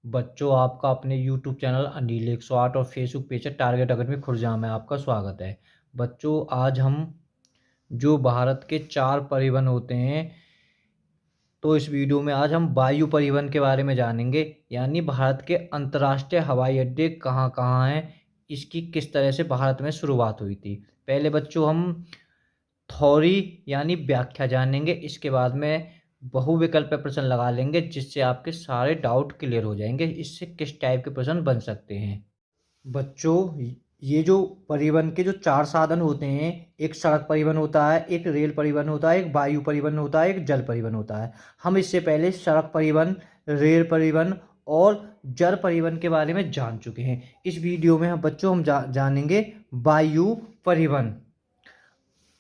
बच्चों, आपका अपने YouTube चैनल अनिल 108 और फेसबुक पेज है टारगेट अकेडमी खुरजाम में आपका स्वागत है। बच्चों, आज हम जो भारत के 4 परिवहन होते हैं, तो इस वीडियो में आज हम वायु परिवहन के बारे में जानेंगे। यानी भारत के अंतर्राष्ट्रीय हवाई अड्डे कहाँ कहाँ हैं, इसकी किस तरह से भारत में शुरुआत हुई थी। पहले बच्चों हम थ्योरी यानी व्याख्या जानेंगे, इसके बाद में बहुविकल्प प्रश्न लगा लेंगे जिससे आपके सारे डाउट क्लियर हो जाएंगे। इससे किस टाइप के प्रश्न बन सकते हैं। बच्चों, ये जो परिवहन के जो 4 साधन होते हैं, एक सड़क परिवहन होता है, एक रेल परिवहन होता है, एक वायु परिवहन होता है, एक जल परिवहन होता है। हम इससे पहले सड़क परिवहन, रेल परिवहन और जल परिवहन के बारे में जान चुके हैं। इस वीडियो में हम बच्चों जानेंगे वायु परिवहन।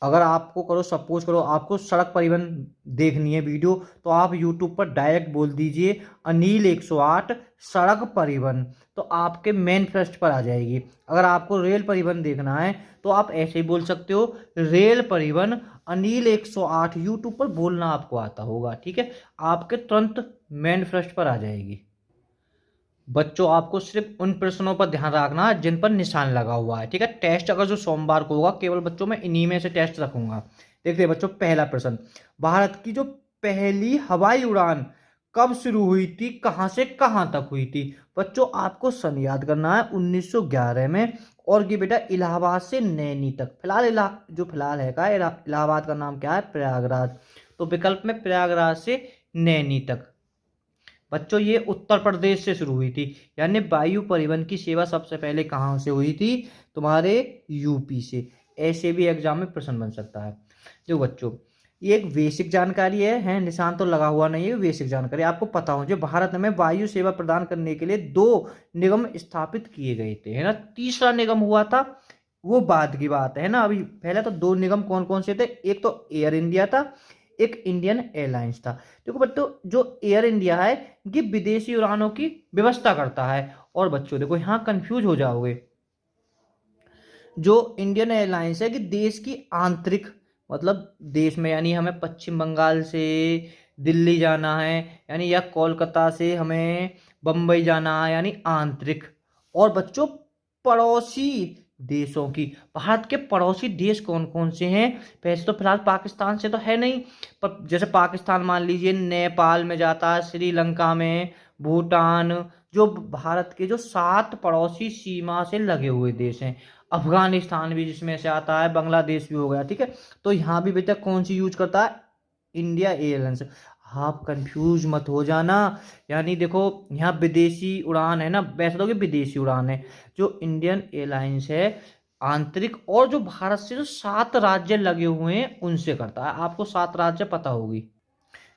अगर आपको सपोज करो आपको सड़क परिवहन देखनी है वीडियो, तो आप YouTube पर डायरेक्ट बोल दीजिए अनिल 108 सड़क परिवहन, तो आपके मेन फर्स्ट पर आ जाएगी। अगर आपको रेल परिवहन देखना है तो आप ऐसे ही बोल सकते हो रेल परिवहन अनिल 108, YouTube पर बोलना आपको आता होगा, ठीक है। आपके तुरंत मेन फर्स्ट पर आ जाएगी। बच्चों, आपको सिर्फ उन प्रश्नों पर ध्यान रखना है जिन पर निशान लगा हुआ है, ठीक है। टेस्ट अगर जो सोमवार को होगा, केवल बच्चों मैं इन्हीं में से टेस्ट रखूंगा। देखिए बच्चों, पहला प्रश्न, भारत की जो पहली हवाई उड़ान कब शुरू हुई थी, कहां से कहां तक हुई थी। बच्चों, आपको सन याद करना है 1911 में, और ये बेटा इलाहाबाद से नैनी तक। फिलहाल है का इलाहाबाद का नाम क्या है, प्रयागराज। तो विकल्प में प्रयागराज से नैनी तक। बच्चों, ये उत्तर प्रदेश से शुरू हुई थी। यानी वायु परिवहन की सेवा सबसे पहले कहाँ से हुई थी, तुम्हारे यूपी से। ऐसे भी एग्जाम में प्रश्न बन सकता है। जो बच्चों, ये एक बेसिक जानकारी है, निशान तो लगा हुआ नहीं है, बेसिक जानकारी आपको पता हो। जो भारत में वायु सेवा प्रदान करने के लिए 2 निगम स्थापित किए गए थे, है ना। तीसरा निगम हुआ था वो बाद की बात है ना। अभी पहले तो 2 निगम कौन कौन से थे, एक तो एयर इंडिया था, एक इंडियन एयरलाइंस था। देखो बच्चों, जो एयर इंडिया है ये विदेशी उड़ानों की व्यवस्था करता है। और बच्चों देखो, यहाँ कंफ्यूज हो जाओगे। जो इंडियन एयरलाइंस है कि देश की आंतरिक, मतलब देश में, यानी हमें पश्चिम बंगाल से दिल्ली जाना है, यानी या कोलकाता से हमें बम्बई जाना है, यानी आंतरिक। और बच्चों, पड़ोसी देशों की, भारत के पड़ोसी देश कौन कौन से हैं। वैसे तो फिलहाल पाकिस्तान से तो है नहीं, पर जैसे पाकिस्तान मान लीजिए नेपाल में जाता है, श्रीलंका में, भूटान, जो भारत के जो 7 पड़ोसी सीमा से लगे हुए देश हैं। अफगानिस्तान भी जिसमें से आता है, बांग्लादेश भी हो गया, ठीक है। तो यहाँ भी बेटा कौन सी यूज करता है, इंडिया एयरलाइंस। आप कंफ्यूज मत हो जाना। यानी देखो, यहाँ विदेशी उड़ान है ना, वैसे तो कि विदेशी उड़ान है। जो इंडियन एयरलाइंस है आंतरिक, और जो भारत से जो 7 राज्य लगे हुए हैं उनसे करता है। आपको 7 राज्य पता होगी।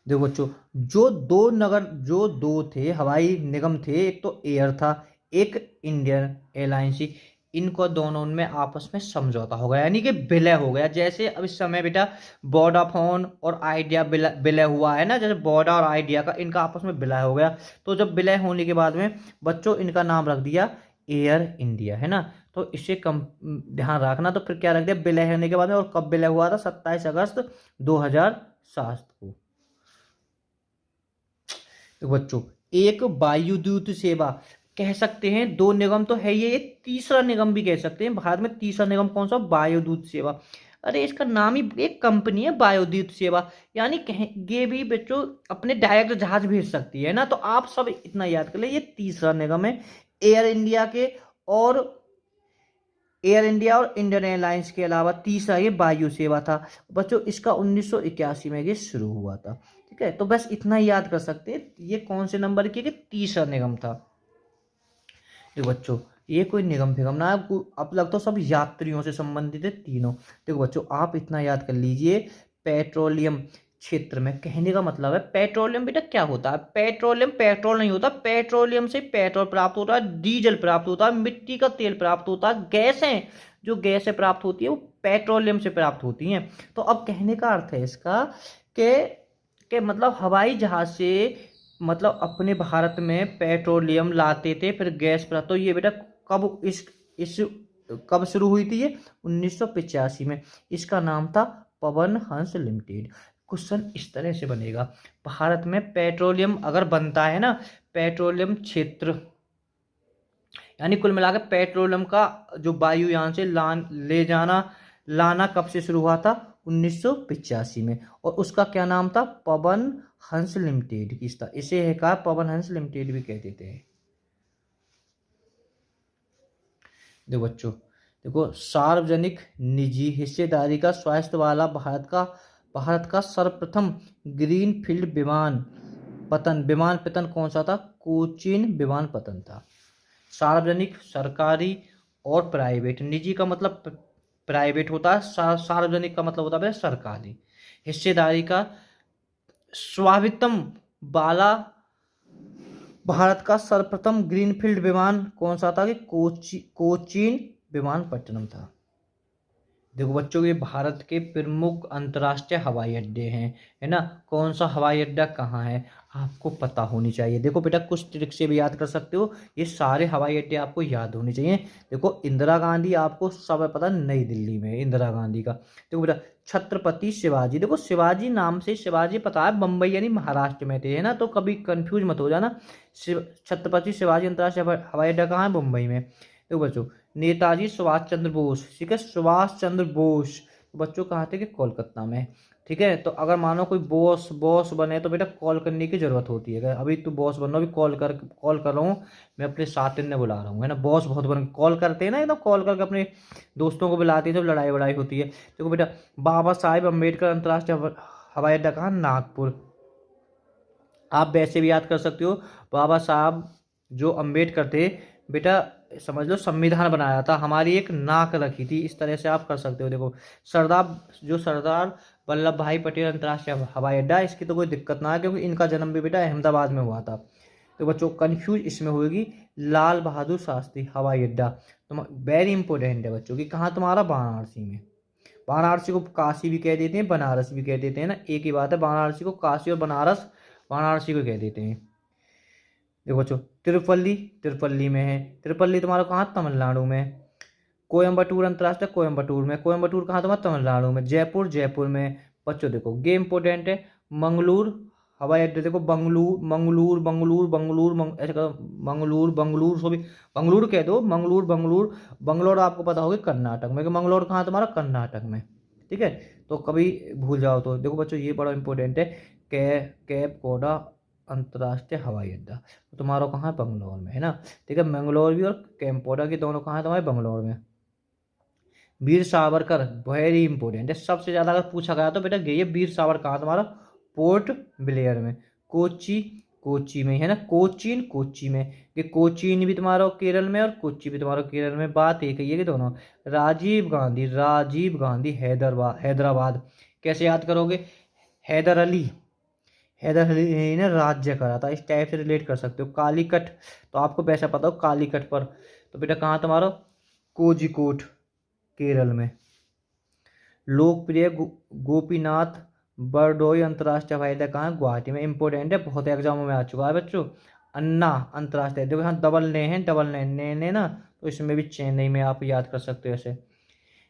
देखो बच्चों, जो दो थे हवाई निगम थे, एक तो एयर था, एक इंडियन एयरलाइंस। इनको दोनों में आपस में समझौता हो गया, यानी कि विलय हो गया। जैसे अब इस समय बेटा वोडाफोन और आइडिया विलय हुआ है ना, जैसे वोडा और आइडिया का इनका आपस में विलय हो गया। तो जब विलय होने के बाद में बच्चों इनका नाम रख दिया एयर इंडिया, है ना। तो इसे कम ध्यान रखना। तो फिर क्या रख दिया विलय होने के बाद में, और कब विलय हुआ था, 27 अगस्त 2007 को। तो बच्चों, एक वायुदूत सेवा कह सकते हैं, 2 निगम तो है ये तीसरा निगम भी कह सकते हैं। भारत में तीसरा निगम कौन सा, वायुदूत सेवा। अरे इसका नाम ही एक कंपनी है वायुदूत सेवा। यानी ये भी बच्चों अपने डायरेक्ट जहाज भेज सकती है ना। तो आप सब इतना याद कर ले, ये तीसरा निगम है एयर इंडिया के, और एयर इंडिया और इंडियन एयरलाइंस के अलावा तीसरा ये वायु सेवा था। बच्चों, इसका 1981 में ये शुरू हुआ था, ठीक है। तो बस इतना ही याद कर सकते हैं, ये कौन से नंबर की, कि तीसरा निगम था। देखो बच्चों, ये कोई निगम फिगम ना, अब लगता तो सब यात्रियों से संबंधित है तीनों। देखो बच्चों, आप इतना याद कर लीजिए, पेट्रोलियम क्षेत्र में, कहने का मतलब है पेट्रोलियम बेटा क्या होता है, पेट्रोलियम पेट्रोल नहीं होता, पेट्रोलियम से पेट्रोल प्राप्त होता है, डीजल प्राप्त होता है, मिट्टी का तेल प्राप्त होता है, गैसें, जो गैसें प्राप्त होती है वो पेट्रोलियम से प्राप्त होती हैं। तो अब कहने का अर्थ है इसका कि मतलब हवाई जहाज से, मतलब अपने भारत में पेट्रोलियम लाते थे, फिर गैस प्राप्त। तो ये बेटा कब इस कब शुरू हुई थी, ये 1985 में। इसका नाम था पवन हंस लिमिटेड। क्वेश्चन इस तरह से बनेगा, भारत में पेट्रोलियम अगर बनता है ना, पेट्रोलियम क्षेत्र यानी कुल मिलाकर पेट्रोलियम का जो वायुयान से ले जाना लाना कब से शुरू हुआ था, 1985 में। और उसका क्या नाम था, पवन हंस लिमिटेड। इसे है कहा पवन हंस लिमिटेड भी कह देते हैं। देखो बच्चों, देखो सार्वजनिक निजी हिस्सेदारी का स्वास्थ्य वाला भारत का सर्वप्रथम ग्रीन फील्ड विमान पतन कौन सा था, कोचीन विमान पतन था। सार्वजनिक सरकारी और प्राइवेट, निजी का मतलब प्राइवेट होता है, सार्वजनिक का मतलब होता है सरकारी। हिस्सेदारी का स्वामित्व वाला भारत का सर्वप्रथम ग्रीनफील्ड विमान कौन सा था, कि कोचीन विमानपट्टनम था। देखो बच्चों, ये भारत के प्रमुख अंतर्राष्ट्रीय हवाई अड्डे हैं, है ना। कौन सा हवाई अड्डा कहाँ है आपको पता होनी चाहिए। देखो बेटा, कुछ ट्रिक से भी याद कर सकते हो, ये सारे हवाई अड्डे आपको याद होने चाहिए। देखो इंदिरा गांधी आपको सब पता, नई दिल्ली में इंदिरा गांधी का। देखो बेटा, छत्रपति शिवाजी, देखो शिवाजी नाम से शिवाजी पता है, बम्बई यानी महाराष्ट्र में थे, है ना, तो कभी कंफ्यूज मत हो जाना। छत्रपति शिवाजी अंतर्राष्ट्रीय हवाई अड्डा कहाँ है, मुंबई में। देखो बच्चों, नेताजी सुभाष चंद्र बोस, ठीक है, सुभाष चंद्र बोस बच्चों कहाँ थे, कि कोलकाता में, ठीक है। तो अगर मानो कोई बॉस बने तो बेटा कॉल करने की जरूरत होती है। अभी तो बॉस बनना, अभी कॉल कर रहा हूँ मैं, अपने साथिन ने बुला रहा हूँ, है ना। बॉस बहुत बन कॉल करते हैं ना, एकदम कॉल करके अपने दोस्तों को बुलाते हैं, जब लड़ाई वड़ाई होती है। देखो बेटा, बाबा साहेब अम्बेडकर अंतर्राष्ट्रीय हवाई अड्डा कहाँ, नागपुर। आप वैसे भी याद कर सकते हो, बाबा साहब जो अम्बेडकर थे बेटा, समझ लो संविधान बनाया था, हमारी एक नाक रखी थी, इस तरह से आप कर सकते हो। देखो सरदार वल्लभ भाई पटेल अंतर्राष्ट्रीय हवाई अड्डा, इसकी तो कोई दिक्कत ना है, क्योंकि इनका जन्म भी बेटा अहमदाबाद में हुआ था। तो बच्चों कंफ्यूज इसमें होगी, लाल बहादुर शास्त्री हवाई अड्डा, तो वेरी इंपॉर्टेंट है बच्चों, कि कहाँ तुम्हारा, वाराणसी में। वाराणसी को काशी भी कह देते हैं, बनारस भी कह देते हैं ना, एक ही बात है। वाराणसी को काशी और बनारस वाराणसी को कह देते हैं। देखो बच्चों, तिरुपल्ली में है, तिरुपल्ली तुम्हारा कहाँ, तमिलनाडु में। कोयम्बटूर अंतर्राष्ट्रीय कोयम्बटूर कहाँ तुम्हारा, तमिलनाडु में। जयपुर में। बच्चों देखो, ये इंपॉर्टेंट है। मंगलूर हवाई अड्डे, देखो ऐसे करो, मंगलूर कह दो, बंगलोर आपको पता होगा कर्नाटक में, कि मंगलोर कहाँ तुम्हारा, कर्नाटक में, ठीक है। तो कभी भूल जाओ तो देखो बच्चों, ये बड़ा इंपॉर्टेंट है। कैप कोडा अंतर्राष्ट्रीय हवाई अड्डा तुम्हारा कहाँ है, बंगलोर में, है ना। ठीक है, मंगलोर भी और कैंपोडा की दोनों कहाँ है तुम्हारे, बंगलोर में। वीर सावरकर वेरी इंपॉर्टेंट है, सबसे ज्यादा अगर पूछा गया तो बेटा ये वीर सावरकर कहाँ तुम्हारा, पोर्ट ब्लेयर में। कोची में, है ना, कोची में। कि कोचीन भी तुम्हारा केरल में और कोची भी तुम्हारा केरल में, बात एक ही है कि दोनों। राजीव गांधी हैदराबाद कैसे याद करोगे, हैदर अली ने राज्य करा था, इस टाइप से रिलेट कर सकते हो। कालीकट तो आपको वैसा पता हो, कालीकट पर तो बेटा कहाँ तुम्हारा, कोझिकोड केरल में। लोकप्रिय गोपीनाथ बरदोई अंतर्राष्ट्रीय हवाई अड्डा कहाँ है, गुवाहाटी में। इंपॉर्टेंट है, बहुत एग्जामों में आ चुका है बच्चों। अन्ना अंतर्राष्ट्रीय, देखो यहाँ डबल ने ना, तो इसमें भी चेन्नई में आप याद कर सकते हो ऐसे।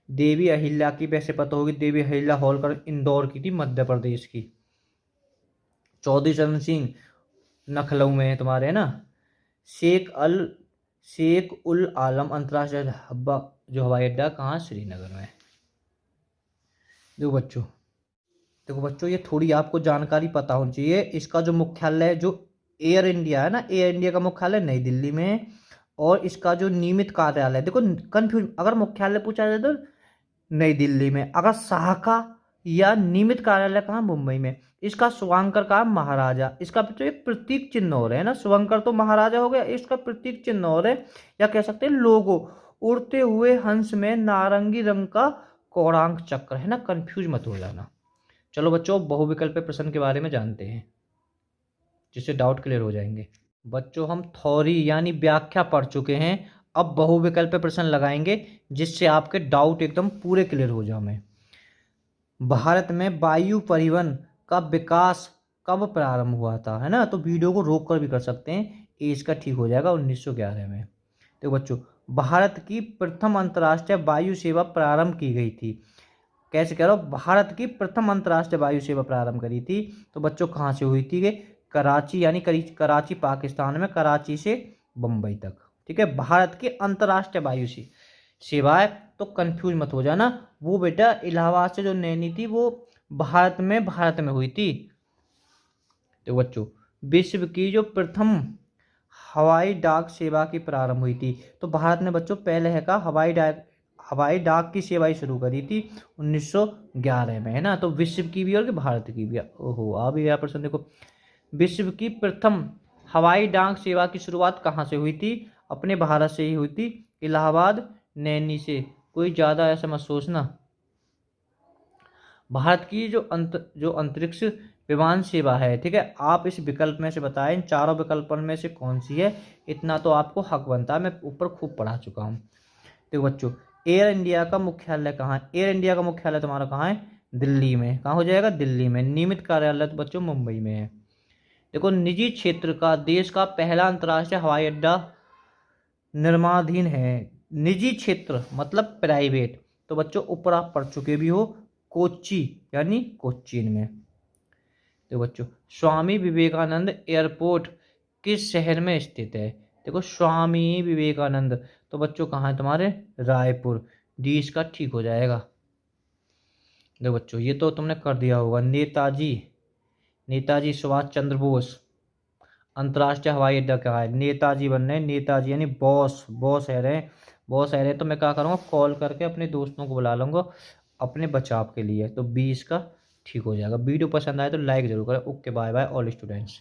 देवी अहिल्या की वैसे पता होगी, देवी अहिल्या होलकर इंदौर की थी, मध्य प्रदेश की। चौधरी चरण सिंह लखनऊ में तुम्हारे, है ना। शेख उल आलम अंतर्राष्ट्रीय जो हवाई अड्डा कहाँ, श्रीनगर में। देखो बच्चों, ये थोड़ी आपको जानकारी पता होनी चाहिए। इसका जो मुख्यालय जो एयर इंडिया है ना, एयर इंडिया का मुख्यालय नई दिल्ली में है, और इसका जो नियमित कार्यालय, देखो कंफ्यूज, अगर मुख्यालय पूछा जाए तो नई दिल्ली में, अगर शाखा या नियमित कार्यालय कहाँ, मुंबई में। इसका शुभंकर कहाँ, महाराजा। इसका तो एक प्रतीक चिन्ह हो रहे है ना, शुभंकर तो महाराजा हो गया, इसका प्रतीक चिन्ह हो रहे, या कह सकते हैं लोगो। उड़ते हुए हंस में नारंगी रंग का कोणार्क चक्र, है ना, कंफ्यूज मत हो जाना। चलो बच्चों, बहुविकल्पीय प्रश्न के बारे में जानते हैं, जिससे डाउट क्लियर हो जाएंगे। बच्चों, हम थ्योरी यानी व्याख्या पढ़ चुके हैं, अब बहुविकल्पीय प्रश्न लगाएंगे, जिससे आपके डाउट एकदम पूरे क्लियर हो जाए। भारत में वायु परिवहन का विकास कब प्रारंभ हुआ था, है ना। तो वीडियो को रोक कर भी कर सकते हैं, एज का ठीक हो जाएगा, 1911 में। तो बच्चों, भारत की प्रथम अंतर्राष्ट्रीय वायु सेवा प्रारंभ की गई थी, कैसे कह रहा हूँ, भारत की प्रथम अंतर्राष्ट्रीय वायु सेवा प्रारंभ करी थी। तो बच्चों कहाँ से हुई थी? कराची, यानी कराची पाकिस्तान में, कराची से बम्बई तक। ठीक है, भारत की अंतर्राष्ट्रीय वायु सेवा है, तो कंफ्यूज मत हो जाना। वो बेटा इलाहाबाद से जो नैनी थी वो भारत में हुई थी। तो बच्चों विश्व की जो प्रथम हवाई डाक सेवा की प्रारंभ हुई थी, तो भारत ने बच्चों पहले है का हवाई डाक की सेवाएं शुरू करी थी 1911 में, है ना। तो विश्व की भी और भारत की भी। ओहो, आ भी गया प्रश्न, देखो। विश्व की प्रथम हवाई डाक सेवा की शुरुआत कहाँ से हुई थी? अपने भारत से ही हुई थी, इलाहाबाद नैनी से। कोई ज़्यादा ऐसा मत सोचना। भारत की जो अंतरिक्ष विमान सेवा है, ठीक है, आप इस विकल्प में से बताएं, इन चारों विकल्पों में से कौन सी है। इतना तो आपको हक बनता है, मैं ऊपर खूब पढ़ा चुका हूँ। देखो बच्चों, एयर इंडिया का मुख्यालय कहाँ है? एयर इंडिया का मुख्यालय तुम्हारा कहाँ है? दिल्ली में। कहाँ हो जाएगा? दिल्ली में। नियमित कार्यालय तो बच्चों मुंबई में है। देखो, निजी क्षेत्र का देश का पहला अंतर्राष्ट्रीय हवाई अड्डा निर्माणाधीन है। निजी क्षेत्र मतलब प्राइवेट, तो बच्चों ऊपर आप पढ़ चुके भी हो, कोच्चि यानी कोच्चिन में। तो बच्चों, स्वामी विवेकानंद एयरपोर्ट किस शहर में स्थित है? देखो, स्वामी विवेकानंद, तो बच्चों कहाँ है तुम्हारे? रायपुर। डी इसका ठीक हो जाएगा। देखो बच्चों, ये तो तुमने कर दिया होगा। नेताजी सुभाष चंद्र बोस अंतर्राष्ट्रीय हवाई अड्डा कहाँ है? नेताजी बन रहे हैं, नेताजी यानी बॉस है रहे। बॉस है रहे, तो मैं क्या करूँगा, कॉल करके अपने दोस्तों को बुला लूँगा अपने बचाव के लिए। तो 20 का ठीक हो जाएगा। वीडियो पसंद आए तो लाइक जरूर करें। Okay, bye bye all students.